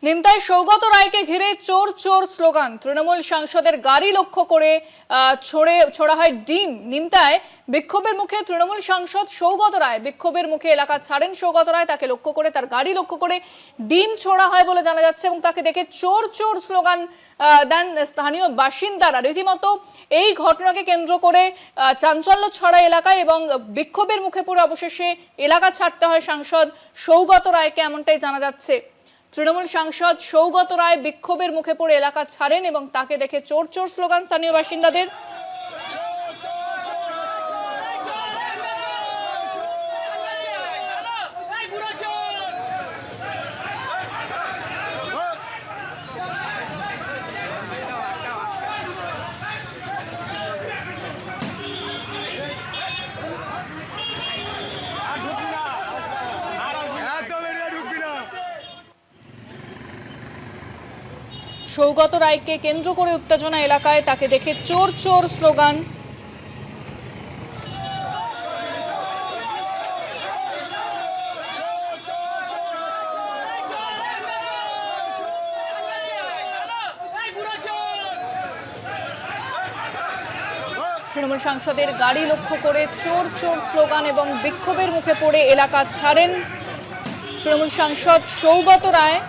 নিমতায় সৌগত রায়কে ঘিরে চোর চোর স্লোগান। তৃণমূল সাংসদের গাড়ি লক্ষ্য করে ছোড়া হয় ডিম। নিমতায় বিক্ষোভের মুখে তৃণমূল সাংসদ সৌগত রায় বিক্ষোভের মুখে এলাকা ছাড়েন। সৌগত রায় তাকে লক্ষ্য করে, তার গাড়ি লক্ষ্য করে ডিম ছোড়া হয় বলে জানা যাচ্ছে এবং তাকে দেখে চোর চোর স্লোগান দেন স্থানীয় বাসিন্দারা। রীতিমতো এই ঘটনাকে কেন্দ্র করে চাঞ্চল্য ছড়া এলাকায় এবং বিক্ষোভের মুখে পড়ে অবশেষে এলাকা ছাড়তে হয় সাংসদ সৌগত রায়কে, এমনটাই জানা যাচ্ছে। তৃণমূল সাংসদ সৌগত রায় বিক্ষোভের মুখে পড়ে এলাকা ছাড়েন এবং তাকে দেখে চোর চোর স্লোগান স্থানীয় বাসিন্দাদের। সৌগত রায়কে কেন্দ্র করে উত্তেজনা এলাকায়, তাকে দেখে চোর চোর স্লোগান। তৃণমূল সাংসদের গাড়ি লক্ষ্য করে চোর চোর স্লোগান এবং বিক্ষোভের মুখে পড়ে এলাকা ছাড়েন তৃণমূল সাংসদ সৌগত রায়।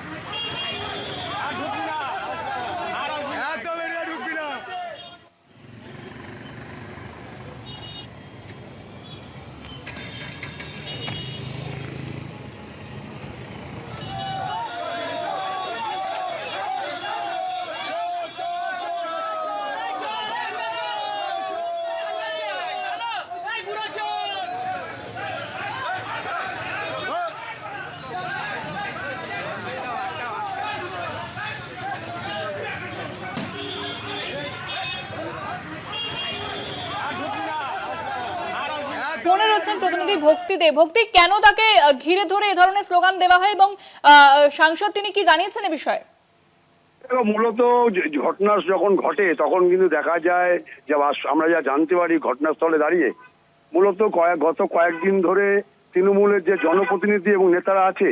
ফোনে রয়েছেন প্রতিনিধি ভক্তি দে। ভক্তি, কেন তাকে ঘিরে ধরে এ ধরনের স্লোগান দেওয়া হয় এবং সাংসদ তিনি কি জানিয়েছেন এ বিষয়ে? মূলত ঘটনা যখন ঘটে তখন কিন্তু দেখা যায় যে আমরা যা জানতে পারি ঘটনাস্থলে দাঁড়িয়ে মূলত গত কয়েকদিন ধরে তৃণমূলের যে জনপ্রতিনিধি এবং নেতারা আছে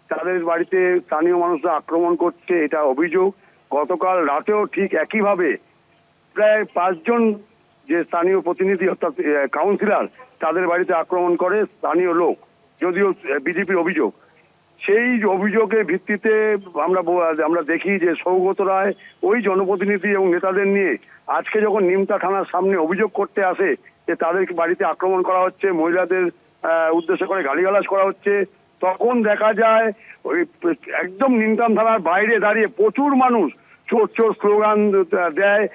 তাদের বাড়িতে স্থানীয় মানুষরা আক্রমণ করছে, এটা অভিযোগ। গতকাল রাতেও ঠিক একইভাবে প্রায় 5 জন যে স্থানীয় প্রতিনিধি অর্থাৎ কাউন্সিলর তাদের বাড়িতে আক্রমণ করে স্থানীয় লোক, যদিও বিজেপির অভিযোগ। সেই অভিযোগের ভিত্তিতে আমরা দেখি যে সৌগত রায় ওই জনপ্রতিনিধি এবং নেতাদের নিয়ে আজকে যখন নিমতা থানার সামনে অভিযোগ করতে আসে যে তাদের বাড়িতে আক্রমণ করা হচ্ছে, মহিলাদের উদ্দেশ্য করে গালিগালাজ করা হচ্ছে, তখন দেখা যায় ওই একদম নিমতাম থানার বাইরে দাঁড়িয়ে প্রচুর মানুষ চোর চোর স্লোগান দেয়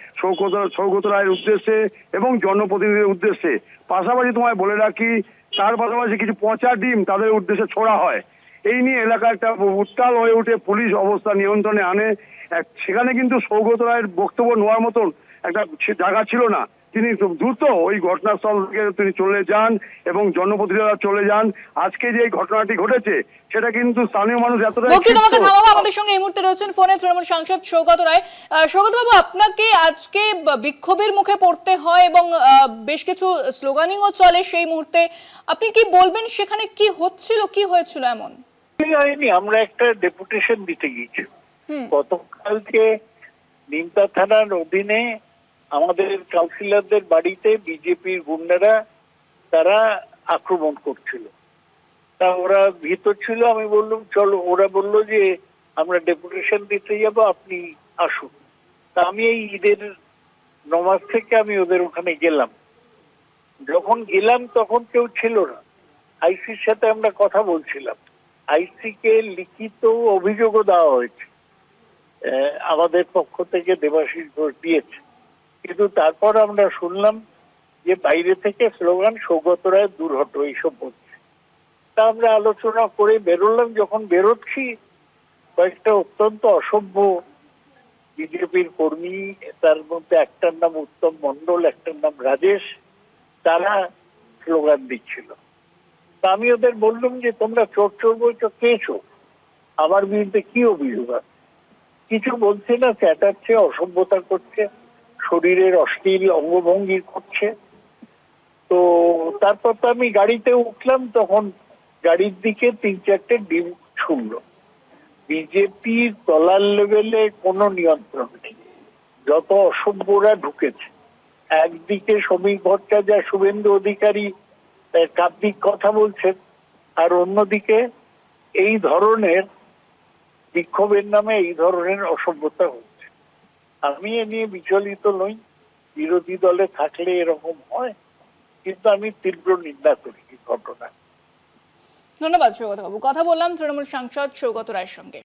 সৌগত রায়ের উদ্দেশ্যে এবং জনপ্রতিনিধিদের উদ্দেশ্যে। পাশাপাশি তোমায় বলে রাখি, তার পাশাপাশি কিছু পচা ডিম তাদের উদ্দেশ্যে ছোড়া হয়। এই নিয়ে এলাকা একটা উত্তাল হয়ে উঠে, পুলিশ অবস্থা নিয়ন্ত্রণে আনে। সেখানে কিন্তু সৌগত রায়ের বক্তব্য নেওয়ার মতন একটা জায়গা ছিল না। তিনি দ্রুত ওই ঘটনাস্থল থেকে তিনি চলে যান এবং জনপ্রতিনিধিরা চলে যান। আজকে যে এই ঘটনাটি ঘটেছে সেটা কিন্তু স্থানীয় মানুষ এতটাই। আমাদের সঙ্গে এই মুহূর্তে রয়েছেন ফোনে তৃণমূল সাংসদ সৌগত রায়। সৌগত বাবু, আপনাকে আজকে বিক্ষোভের মুখে পড়তে হয় এবং বেশ কিছু স্লোগানিংও চলে সেই মুহূর্তে, আপনি কি বলবেন সেখানে কি হচ্ছিল, কি হয়েছিল? এমন হয়নি, আমরা একটা ডেপুটেশন দিতে গিয়েছি গতকালকে নিমতা থানার অধীনে। আমাদের কাউন্সিলরদের বাড়িতে বিজেপির গুন্ডারা তারা আক্রমণ করছিল, তা ওরা ভিতর ছিল। আমি বললাম চলো, ওরা বলল যে আমরা ডেপুটেশন দিতে যাব, আপনি আসুন। তা আমি এই ঈদের নমাজ থেকে আমি ওদের ওখানে গেলাম। যখন গেলাম তখন কেউ ছিল না। আইসির সাথে আমরা কথা বলছিলাম। আইসি কে লিখিত অভিযোগও দেওয়া হয়েছে, আমাদের পক্ষ থেকে দেবাশিস ঘোষ দিয়েছে। কিন্তু তারপর আমরা শুনলাম যে বাইরে থেকে স্লোগান সৌগত রায় দূর হটো এইসব বলছে। তা আমরা আলোচনা করে বেরোলাম। যখন বেরোচ্ছি কয়েকটা অত্যন্ত অসভ্য বিজেপির কর্মী, তার মধ্যে একটার নাম উত্তম মন্ডল, একটার নাম রাজেশ, তারা স্লোগান দিচ্ছিল। তা আমি ওদের বললাম যে তোমরা চোর চোর বলছো, কে চোর? আমার বিরুদ্ধে কি অভিযোগ আছে? কিছু বলছে না, চেঁচাচ্ছে, অসভ্যতা করছে, শরীরের অশ্লীল অঙ্গভঙ্গি করছে। তো তারপর তো আমি গাড়িতে উঠলাম, তখন গাড়ির দিকে 3-4টে ডিম ছুড়লো। বিজেপির তলার লেভেলে কোনো নিয়ন্ত্রণ নেই। যত অসভ্যরা ঢুকেছে, একদিকে শ্রমিক ভট্টাচার্য, শুভেন্দু অধিকারী কাব্যিক কথা বলছেন, আর অন্যদিকে এই ধরনের বিক্ষোভের নামে এই ধরনের অসভ্যতা হচ্ছে। আমি এ নিয়ে বিচলিত নই, বিরোধী দলে থাকলে এরকম হয়, কিন্তু আমি তীব্র নিন্দা করি এই ঘটনা। ধন্যবাদ সৌগত বাবু। কথা বললাম তৃণমূল সাংসদ সৌগত রায়ের সঙ্গে।